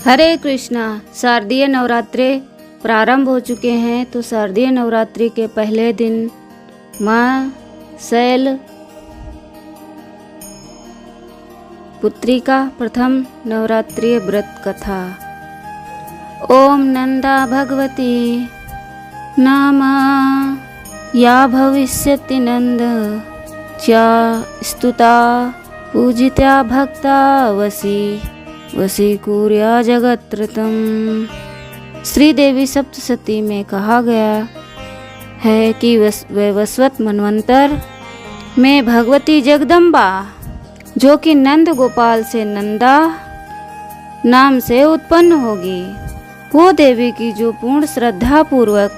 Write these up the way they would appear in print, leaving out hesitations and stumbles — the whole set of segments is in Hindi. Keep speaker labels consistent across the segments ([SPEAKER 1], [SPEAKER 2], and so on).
[SPEAKER 1] हरे कृष्णा। शारदीय नवरात्रे प्रारंभ हो चुके हैं। तो शारदीय नवरात्रि के पहले दिन माँ शैल पुत्री का प्रथम नवरात्रि व्रत कथा। ओम नंदा भगवती नामा या भविष्यति नंद चा स्तुता पूजिता भक्ता वसीकूर्या जगत्रतम। श्रीदेवी सप्तशती में कहा गया है कि वैवस्वत मनवंतर में भगवती जगदम्बा, जो कि नंद गोपाल से नंदा नाम से उत्पन्न होगी, वो देवी की जो पूर्ण श्रद्धा पूर्वक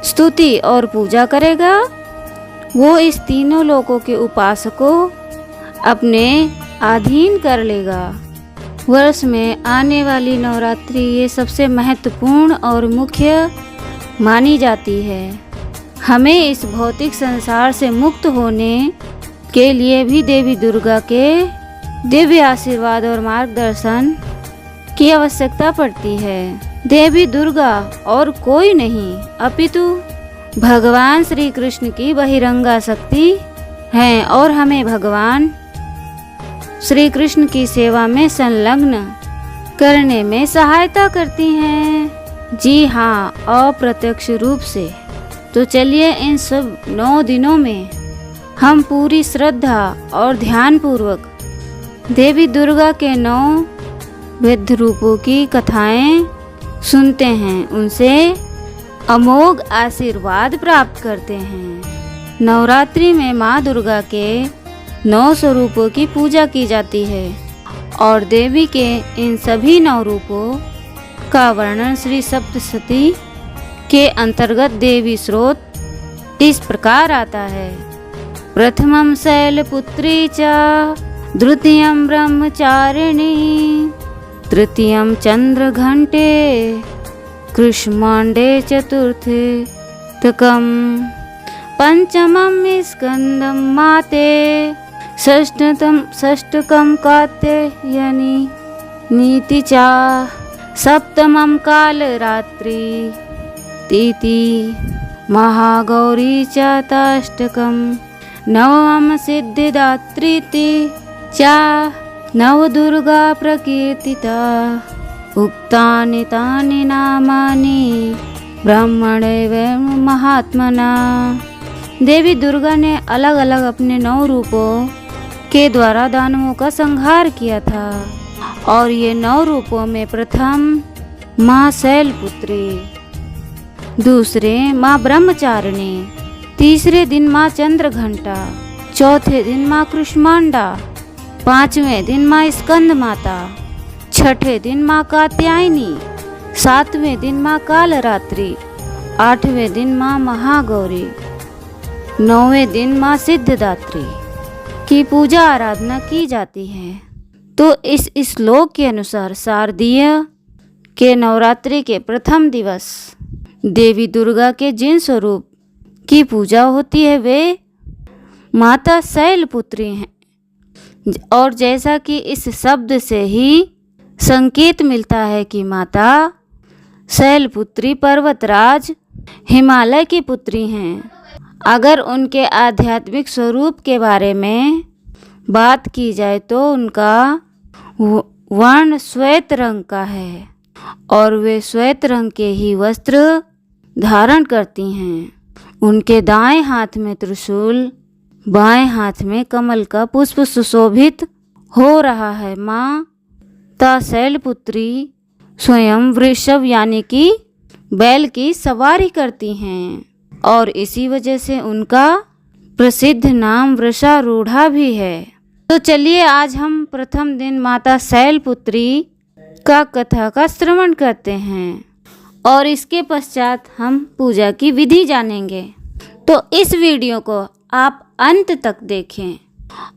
[SPEAKER 1] स्तुति और पूजा करेगा, वो इस तीनों लोकों के उपासकों अपने अधीन कर लेगा। वर्ष में आने वाली नवरात्रि ये सबसे महत्वपूर्ण और मुख्य मानी जाती है। हमें इस भौतिक संसार से मुक्त होने के लिए भी देवी दुर्गा के दिव्य आशीर्वाद और मार्गदर्शन की आवश्यकता पड़ती है। देवी दुर्गा और कोई नहीं अपितु भगवान श्री कृष्ण की बहिरंगा शक्ति हैं और हमें भगवान श्री कृष्ण की सेवा में संलग्न करने में सहायता करती हैं। जी हाँ, अप्रत्यक्ष रूप से। तो चलिए इन सब 9 दिनों में हम पूरी श्रद्धा और ध्यान पूर्वक देवी दुर्गा के 9 विविध रूपों की कथाएं सुनते हैं, उनसे अमोघ आशीर्वाद प्राप्त करते हैं। नवरात्रि में माँ दुर्गा के 9 स्वरूपों की पूजा की जाती है और देवी के इन सभी 9 रूपों का वर्णन श्री सप्तशती के अंतर्गत देवी स्रोत इस प्रकार आता है। प्रथमं शैलपुत्री च, द्वितीयं ब्रह्मचारिणी, तृतीयं चंद्रघंटे, कृष्मांडे चतुर्थे तकम, पंचमं स्कंदं माते, षष्ठकं कात्यायनी नीति चा, सप्तमं कालरात्रि तीति महागौरी चाष्टकम, नवमं सिद्धिदात्रीति चा नवदुर्गा प्रकीर्तिता। उक्तानि तानि नामानि ब्रह्मणे व महात्मना। देवी दुर्गा ने अलग अलग अपने 9 रूपों के द्वारा दानवों का संहार किया था और ये 9 रूपों में प्रथम माँ शैलपुत्री, दूसरे माँ ब्रह्मचारिणी, तीसरे दिन माँ चंद्रघंटा, चौथे दिन माँ कृष्मांडा, 5वें दिन माँ स्कंद माता, 6ठे दिन माँ कात्यायनी, 7वें दिन माँ कालरात्रि, 8वें दिन माँ महागौरी, 9वें दिन माँ सिद्धिदात्री की पूजा आराधना की जाती है। तो इस श्लोक के अनुसार शारदीय के नवरात्रि के प्रथम दिवस देवी दुर्गा के जिन स्वरूप की पूजा होती है वे माता शैलपुत्री हैं। और जैसा कि इस शब्द से ही संकेत मिलता है कि माता शैलपुत्री पर्वतराज हिमालय की पुत्री हैं। अगर उनके आध्यात्मिक स्वरूप के बारे में बात की जाए तो उनका वर्ण श्वेत रंग का है और वे श्वेत रंग के ही वस्त्र धारण करती हैं। उनके दाएं हाथ में त्रिशूल, बाएं हाथ में कमल का पुष्प सुशोभित हो रहा है। माता शैलपुत्री स्वयं वृषभ यानी कि बैल की सवारी करती हैं और इसी वजह से उनका प्रसिद्ध नाम वृषारूढ़ा भी है। तो चलिए आज हम प्रथम दिन माता शैलपुत्री का कथा का श्रवण करते हैं और इसके पश्चात हम पूजा की विधि जानेंगे। तो इस वीडियो को आप अंत तक देखें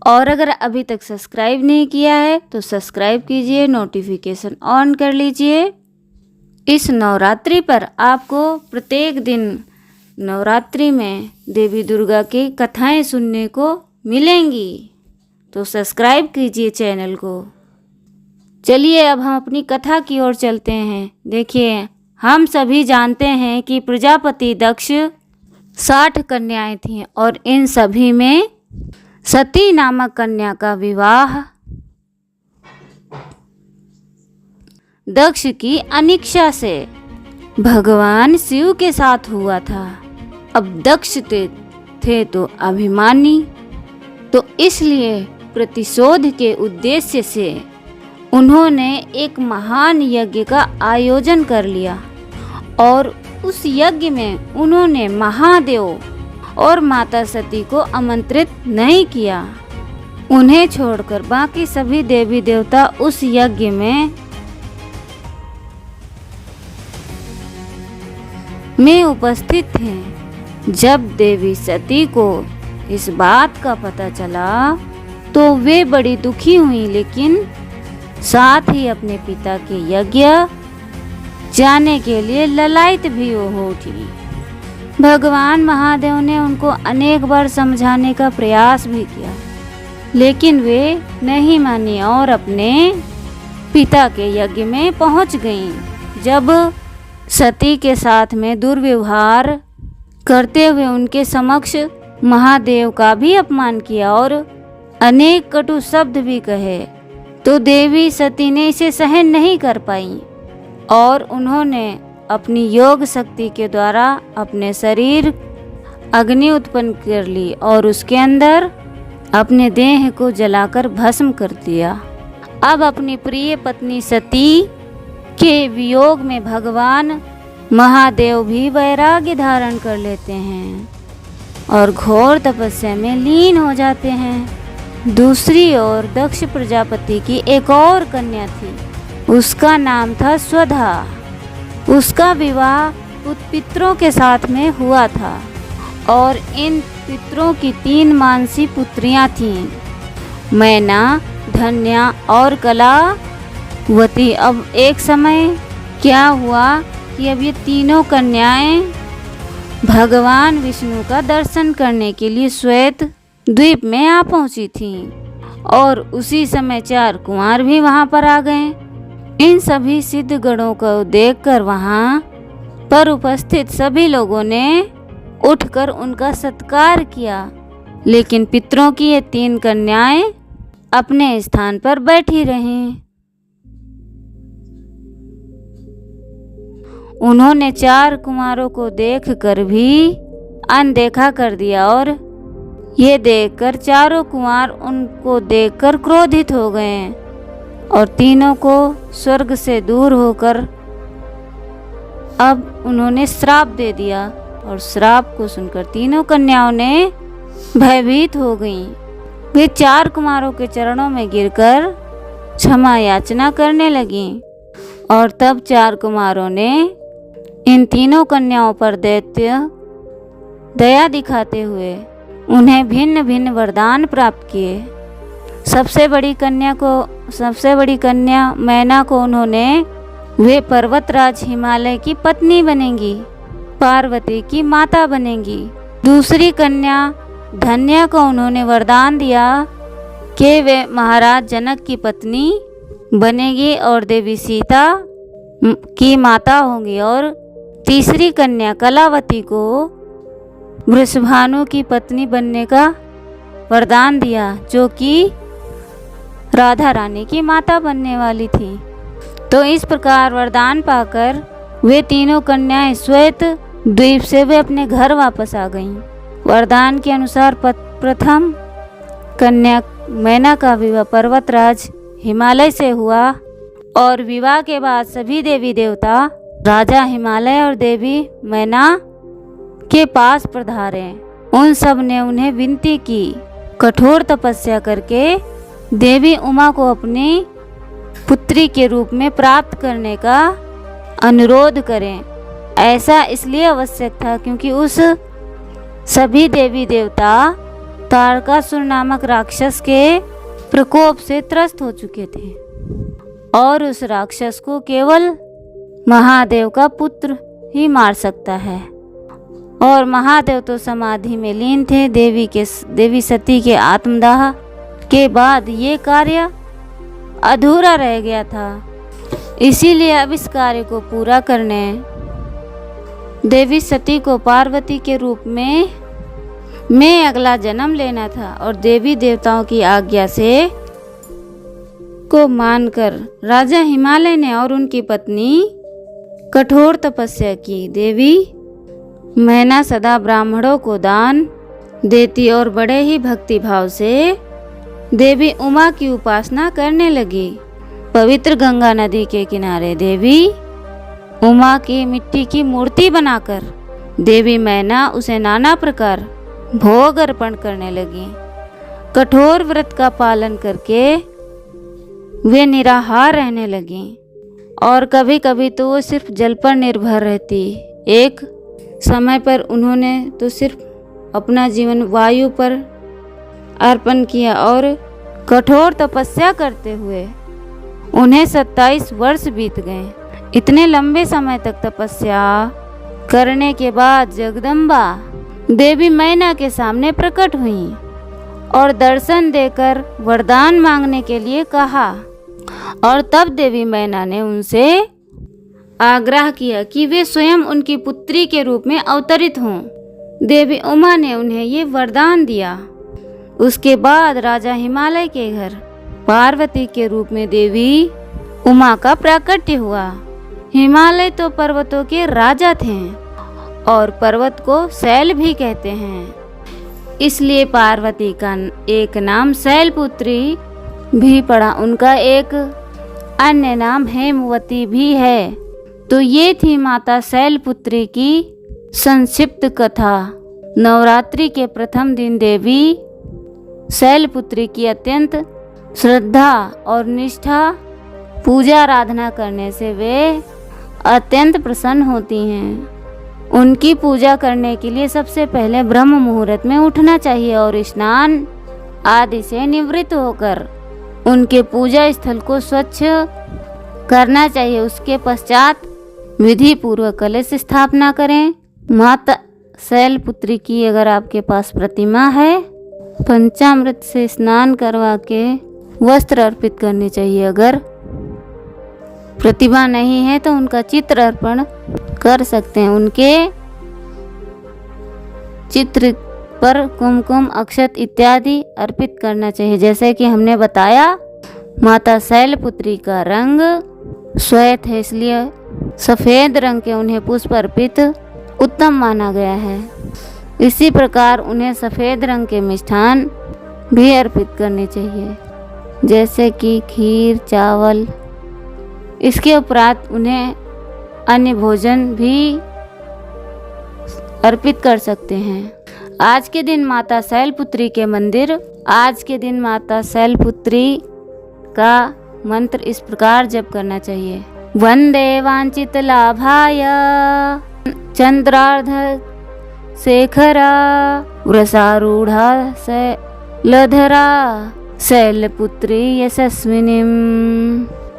[SPEAKER 1] और अगर अभी तक सब्सक्राइब नहीं किया है तो सब्सक्राइब कीजिए, नोटिफिकेशन ऑन कर लीजिए। इस नवरात्रि पर आपको प्रत्येक दिन नवरात्रि में देवी दुर्गा की कथाएं सुनने को मिलेंगी। तो सब्सक्राइब कीजिए चैनल को। चलिए अब हम अपनी कथा की ओर चलते हैं। देखिए, हम सभी जानते हैं कि प्रजापति दक्ष 60 कन्याएं थीं और इन सभी में सती नामक कन्या का विवाह दक्ष की अनिच्छा से भगवान शिव के साथ हुआ था। अब दक्ष थे तो अभिमानी, तो इसलिए प्रतिशोध के उद्देश्य से उन्होंने एक महान यज्ञ का आयोजन कर लिया और उस यज्ञ में उन्होंने महादेव और माता सती को आमंत्रित नहीं किया। उन्हें छोड़कर बाकी सभी देवी देवता उस यज्ञ में उपस्थित थे। जब देवी सती को इस बात का पता चला तो वे बड़ी दुखी हुई, लेकिन साथ ही अपने पिता के यज्ञ जाने के लिए ललायित भी हो उठी। भगवान महादेव ने उनको अनेक बार समझाने का प्रयास भी किया, लेकिन वे नहीं मानी और अपने पिता के यज्ञ में पहुंच गईं। जब सती के साथ में दुर्व्यवहार करते हुए उनके समक्ष महादेव का भी अपमान किया और अनेक कटु शब्द भी कहे, तो देवी सती ने इसे सहन नहीं कर पाई और उन्होंने अपनी योग शक्ति के द्वारा अपने शरीर अग्नि उत्पन्न कर ली और उसके अंदर अपने देह को जलाकर भस्म कर दिया। अब अपनी प्रिय पत्नी सती के वियोग में भगवान महादेव भी वैराग्य धारण कर लेते हैं और घोर तपस्या में लीन हो जाते हैं। दूसरी ओर दक्ष प्रजापति की एक और कन्या थी, उसका नाम था स्वधा। उसका विवाह पितरों के साथ में हुआ था और इन पितरों की 3 मानसी पुत्रियां थीं, मैना, धन्या और कलावती। अब एक समय क्या हुआ कि अब ये तीनों कन्याएं भगवान विष्णु का दर्शन करने के लिए श्वेत द्वीप में आ पहुंची थीं और उसी समय 4 कुंवर भी वहां पर आ गए। इन सभी सिद्ध गणों को देखकर वहां पर उपस्थित सभी लोगों ने उठकर उनका सत्कार किया, लेकिन पितरों की ये 3 कन्याएं अपने स्थान पर बैठी रहीं। उन्होंने 4 कुमारों को देखकर भी अनदेखा कर दिया और ये देखकर चारों कुमार उनको देखकर क्रोधित हो गए और तीनों को स्वर्ग से दूर होकर अब उन्होंने श्राप दे दिया और श्राप को सुनकर तीनों कन्याओं ने भयभीत हो गईं। वे 4 कुमारों के चरणों में गिरकर क्षमा याचना करने लगीं और तब 4 कुमारों ने इन तीनों कन्याओं पर दया दिखाते हुए उन्हें भिन्न भिन्न वरदान प्राप्त किए। सबसे बड़ी कन्या मैना को उन्होंने वे पर्वतराज हिमालय की पत्नी बनेंगी, पार्वती की माता बनेंगी। दूसरी कन्या धन्या को उन्होंने वरदान दिया कि वे महाराज जनक की पत्नी बनेगी और देवी सीता की माता होंगी। और तीसरी कन्या कलावती को वृषभानु की पत्नी बनने का वरदान दिया, जो कि राधा रानी की माता बनने वाली थी। तो इस प्रकार वरदान पाकर वे तीनों कन्याएं श्वेत द्वीप से वे अपने घर वापस आ गईं। वरदान के अनुसार प्रथम कन्या मैना का विवाह पर्वतराज हिमालय से हुआ और विवाह के बाद सभी देवी देवता राजा हिमालय और देवी मैना के पास पधारे। उन सब ने उन्हें विनती की कठोर तपस्या करके देवी उमा को अपनी पुत्री के रूप में प्राप्त करने का अनुरोध करें। ऐसा इसलिए आवश्यक था क्योंकि उस सभी देवी देवता तारकासुर नामक राक्षस के प्रकोप से त्रस्त हो चुके थे और उस राक्षस को केवल महादेव का पुत्र ही मार सकता है। और महादेव तो समाधि में लीन थे। देवी सती के आत्मदाह के बाद ये कार्य अधूरा रह गया था। इसीलिए अब इस कार्य को पूरा करने देवी सती को पार्वती के रूप में अगला जन्म लेना था और देवी देवताओं की आज्ञा से को मानकर राजा हिमालय ने और उनकी पत्नी कठोर तपस्या की। देवी मैना सदा ब्राह्मणों को दान देती और बड़े ही भक्ति भाव से देवी उमा की उपासना करने लगी। पवित्र गंगा नदी के किनारे देवी उमा की मिट्टी की मूर्ति बनाकर देवी मैना उसे नाना प्रकार भोग अर्पण करने लगी। कठोर व्रत का पालन करके वे निराहार रहने लगी और कभी कभी तो वो सिर्फ जल पर निर्भर रहती। एक समय पर उन्होंने तो सिर्फ अपना जीवन वायु पर अर्पण किया और कठोर तपस्या करते हुए उन्हें 27 वर्ष बीत गए। इतने लंबे समय तक तपस्या करने के बाद जगदम्बा देवी मैना के सामने प्रकट हुई और दर्शन देकर वरदान मांगने के लिए कहा। और तब देवी मैना ने उनसे आग्रह किया कि वे स्वयं उनकी पुत्री के रूप में अवतरित हों। देवी उमा ने उन्हें ये वरदान दिया। उसके बाद राजा हिमालय के घर पार्वती के रूप में देवी उमा का प्राकट्य हुआ। हिमालय तो पर्वतों के राजा थे और पर्वत को शैल भी कहते हैं, इसलिए पार्वती का एक नाम शैलपुत्री भी पड़ा। उनका एक अन्य नाम हेमवती भी है। तो ये थी माता शैलपुत्री की संक्षिप्त कथा। नवरात्रि के प्रथम दिन देवी शैलपुत्री की अत्यंत श्रद्धा और निष्ठा पूजा आराधना करने से वे अत्यंत प्रसन्न होती हैं। उनकी पूजा करने के लिए सबसे पहले ब्रह्म मुहूर्त में उठना चाहिए और स्नान आदि से निवृत्त होकर उनके पूजा स्थल को स्वच्छ करना चाहिए। उसके पश्चात विधि पूर्वक कलश स्थापना करें। माता शैलपुत्री की अगर आपके पास प्रतिमा है, पंचामृत से स्नान करवा के वस्त्र अर्पित करने चाहिए। अगर प्रतिमा नहीं है तो उनका चित्र अर्पण कर सकते हैं। उनके चित्र पर कुमकुम अक्षत इत्यादि अर्पित करना चाहिए। जैसे कि हमने बताया माता शैलपुत्री का रंग श्वेत है, इसलिए सफ़ेद रंग के उन्हें पुष्प अर्पित उत्तम माना गया है। इसी प्रकार उन्हें सफ़ेद रंग के मिष्ठान भी अर्पित करने चाहिए, जैसे कि खीर, चावल। इसके उपरांत उन्हें अन्य भोजन भी अर्पित कर सकते हैं। आज के दिन माता शैलपुत्री का मंत्र इस प्रकार जप करना चाहिए। वंदे वांछित लाभाय चंद्रार्ध शेखरा वृषारूढ़ा शैलधरा शैलपुत्री यशस्विनीम।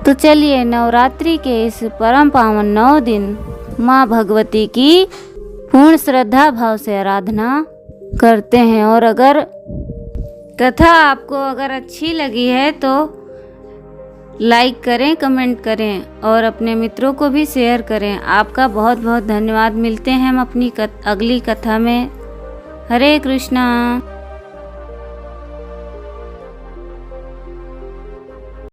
[SPEAKER 1] तो चलिए नवरात्रि के इस परम पावन 9 दिन माँ भगवती की पूर्ण श्रद्धा भाव से आराधना करते हैं। और अगर कथा आपको अच्छी लगी है तो लाइक करें, कमेंट करें और अपने मित्रों को भी शेयर करें। आपका बहुत बहुत धन्यवाद। मिलते हैं हम अपनी अगली कथा में। हरे कृष्णा।